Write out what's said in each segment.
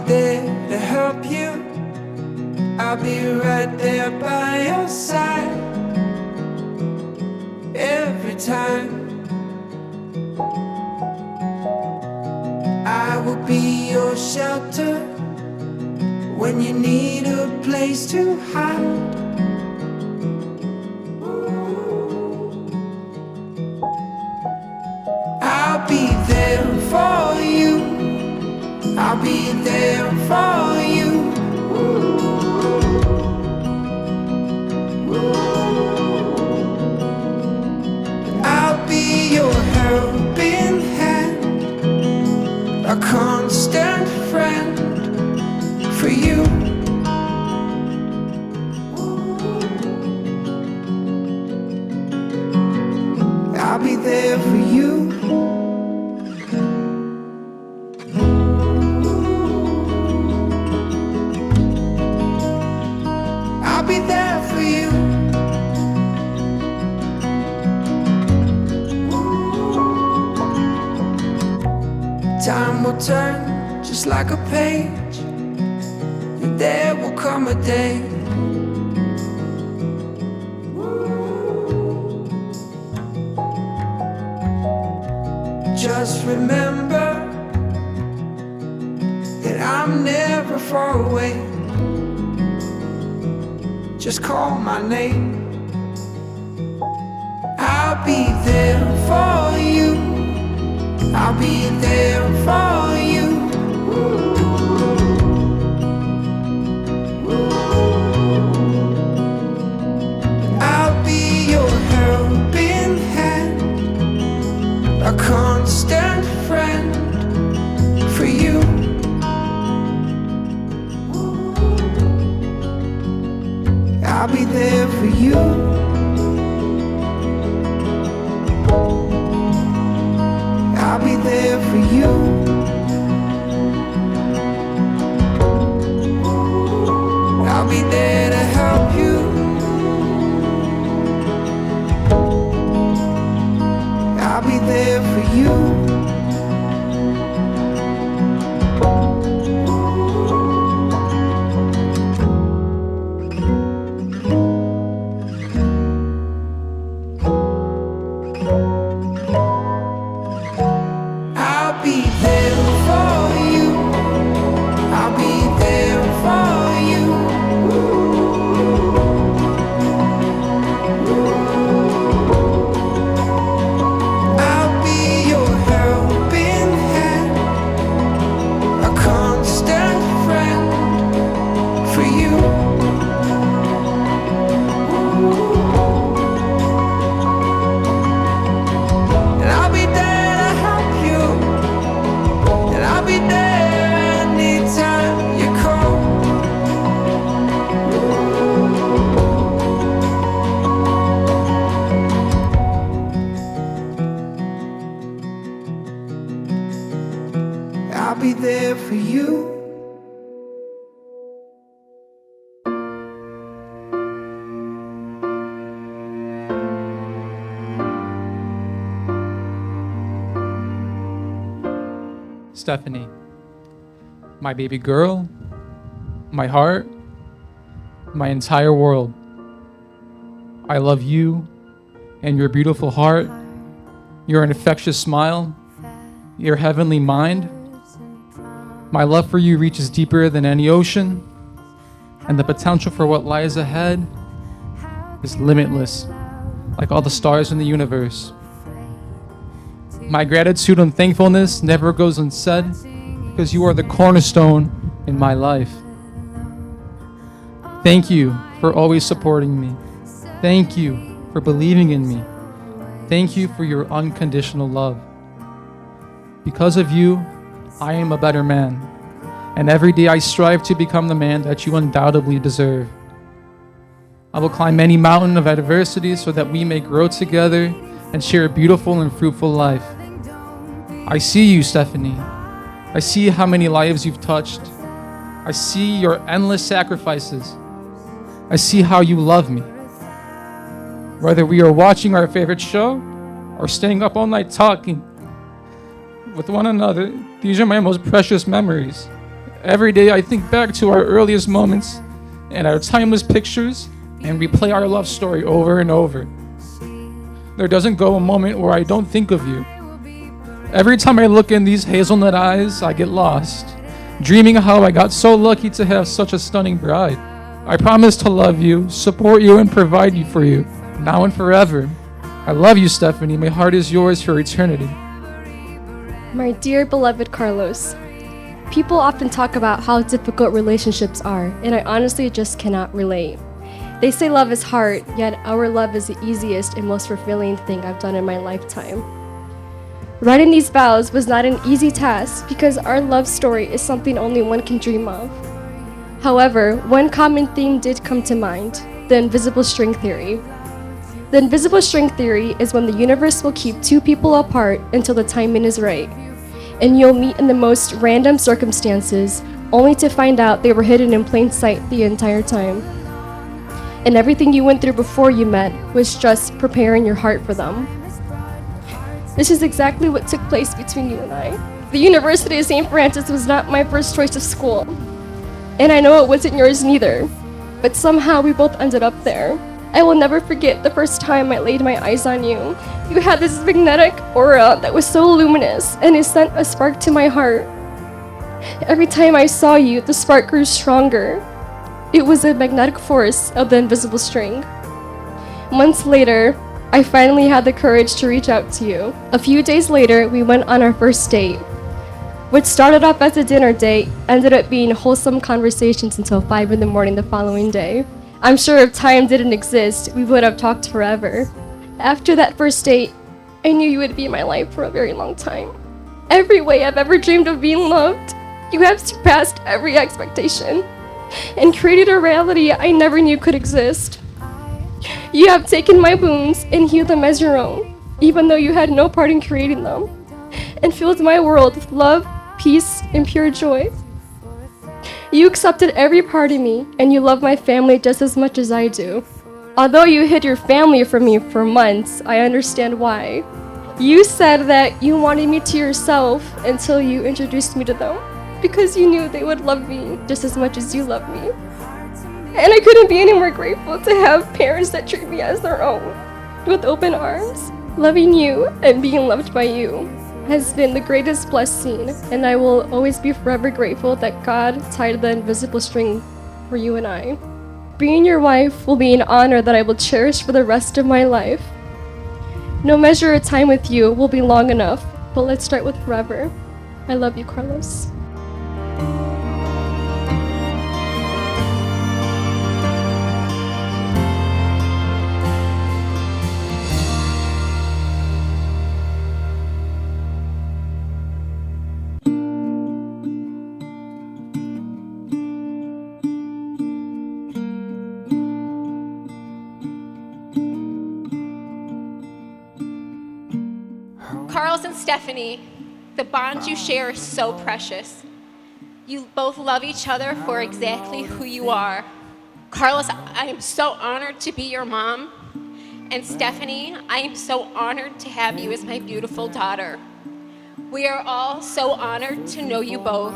there to help you. I'll be right there by your side every time. I will be your shelter when you need a place to hide. I'll be there for you. I'll be there for you. I'll be your helping hand, a constant friend for you. I'll be there for you. I'll be there for you. Time will turn just like a page, and there will come a day just remember that I'm never far away. Just call my name. I'll be there for you. I'll be there for you. I'll be your helping hand, a constant friend for you. I'll be there for you. I'll be there for you. I'll be there to help you. I'll be there for you. I'll be there for you. I'll be there for you. I'll be your helping hand, a constant friend for you. And I'll be there to help you. And I'll be there anytime you call. I'll be there for you. Stephanie, my baby girl, my heart, my entire world. I love you and your beautiful heart, your infectious smile, your heavenly mind. My love for you reaches deeper than any ocean, and the potential for what lies ahead is limitless, like all the stars in the universe. My gratitude and thankfulness never goes unsaid, because you are the cornerstone in my life. Thank you for always supporting me. Thank you for believing in me. Thank you for your unconditional love. Because of you, I am a better man, and every day I strive to become the man that you undoubtedly deserve. I will climb any mountain of adversity so that we may grow together and share a beautiful and fruitful life. I see you, Stephanie. I see how many lives you've touched. I see your endless sacrifices. I see how you love me. Whether we are watching our favorite show or staying up all night talking with one another, these are my most precious memories. Every day I think back to our earliest moments and our timeless pictures and replay our love story over and over. There doesn't go a moment where I don't think of you. Every time I look in these hazelnut eyes, I get lost, dreaming how I got so lucky to have such a stunning bride. I promise to love you, support you, and provide you for you, now and forever. I love you, Stephanie. My heart is yours for eternity. My dear beloved Carlos, people often talk about how difficult relationships are, and I honestly just cannot relate. They say love is hard, yet our love is the easiest and most fulfilling thing I've done in my lifetime. Writing these vows was not an easy task because our love story is something only one can dream of. However, one common theme did come to mind, the invisible string theory. The invisible string theory is when the universe will keep two people apart until the timing is right, and you'll meet in the most random circumstances, only to find out they were hidden in plain sight the entire time. And everything you went through before you met was just preparing your heart for them. This is exactly what took place between you and I. The University of St. Francis was not my first choice of school, and I know it wasn't yours neither, but somehow we both ended up there. I will never forget the first time I laid my eyes on you. You had this magnetic aura that was so luminous, and it sent a spark to my heart. Every time I saw you, the spark grew stronger. It was the magnetic force of the invisible string. Months later, I finally had the courage to reach out to you. A few days later, we went on our first date. What started off as a dinner date ended up being wholesome conversations until 5 in the morning the following day. I'm sure if time didn't exist, we would have talked forever. After that first date, I knew you would be in my life for a very long time. Every way I've ever dreamed of being loved, you have surpassed every expectation and created a reality I never knew could exist. You have taken my wounds and healed them as your own, even though you had no part in creating them, and filled my world with love, peace, and pure joy. You accepted every part of me, and you love my family just as much as I do. Although you hid your family from me for months, I understand why. You said that you wanted me to yourself until you introduced me to them, because you knew they would love me just as much as you love me. And I couldn't be any more grateful to have parents that treat me as their own, with open arms. Loving you and being loved by you has been the greatest blessing, and I will always be forever grateful that God tied the invisible string for you and I. Being your wife will be an honor that I will cherish for the rest of my life. No measure of time with you will be long enough, but let's start with forever. I love you, Carlos. Carlos and Stephanie, the bond you share is so precious. You both love each other for exactly who you are. Carlos, I am so honored to be your mom. And Stephanie, I am so honored to have you as my beautiful daughter. We are all so honored to know you both.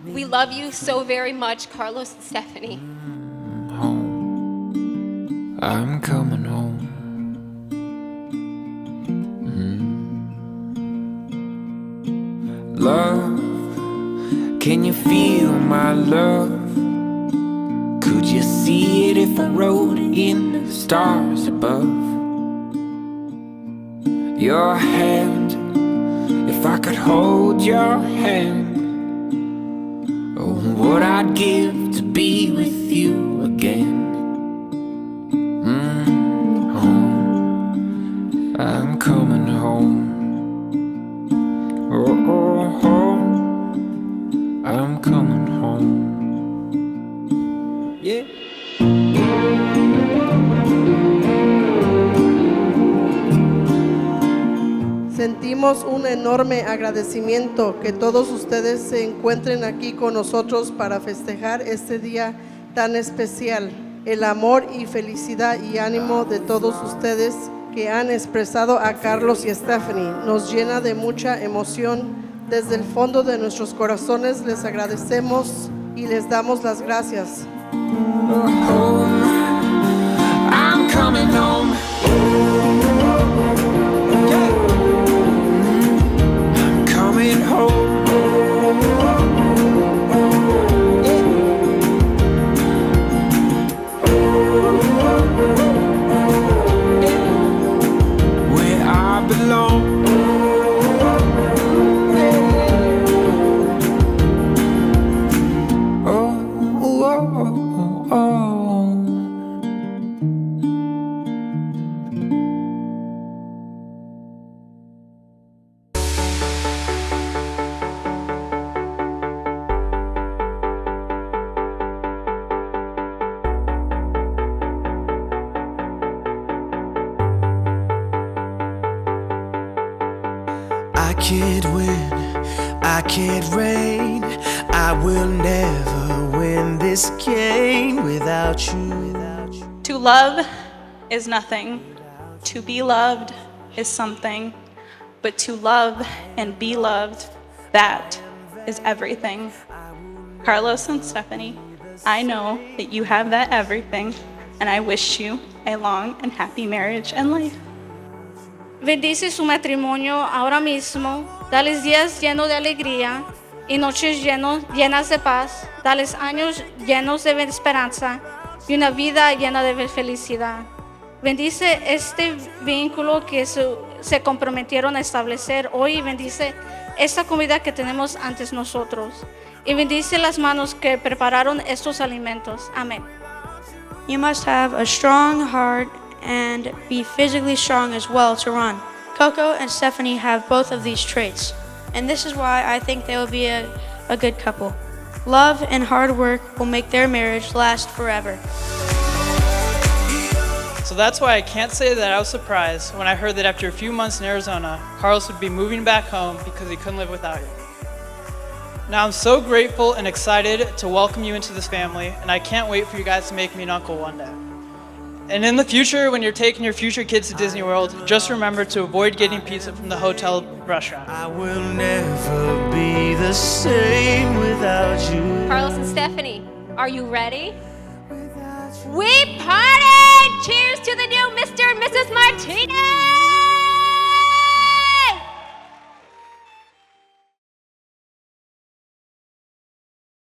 We love you so very much, Carlos and Stephanie. Home. I'm coming home. Love, can you feel my love? Could you see it if I wrote it in the stars above? Your hand, if I could hold your hand. Oh, what I'd give to be with you again. Home, I'm coming home. Oh, home, I'm coming home. Yeah. Sentimos un enorme agradecimiento que todos ustedes se encuentren aquí con nosotros para festejar este día tan especial. El amor y felicidad y ánimo de todos ustedes que han expresado a Carlos y Stephanie nos llena de mucha emoción Desde el fondo de nuestros corazones les agradecemos y les damos las gracias. Home, I'm coming home. I'm coming home. Where I belong. I can't win, I can't reign, I will never win this game without you. To love is nothing. To be loved is something. But to love and be loved, that is everything. Carlos and Stephanie, I know that you have that everything, and I wish you a long and happy marriage and life. Bendice su matrimonio ahora mismo, dales días llenos de alegría y noches llenas de paz, dales años llenos de esperanza y una vida llena de felicidad. Bendice este vínculo que se comprometieron a establecer hoy y bendice esta comida que tenemos ante nosotros y bendice las manos que prepararon estos alimentos. Amén. You must have a strong heart and be physically strong as well to run. Coco and Stephanie have both of these traits, and this is why I think they will be a good couple. Love and hard work will make their marriage last forever. So that's why I can't say that I was surprised when I heard that after a few months in Arizona, Carlos would be moving back home because he couldn't live without you. Now I'm so grateful and excited to welcome you into this family, and I can't wait for you guys to make me an uncle one day. And in the future, when you're taking your future kids to Disney World, just remember to avoid getting pizza from the hotel restaurant. I will never be the same without you. Carlos and Stephanie, are you ready? We party! Cheers to the new Mr. and Mrs. Martinez!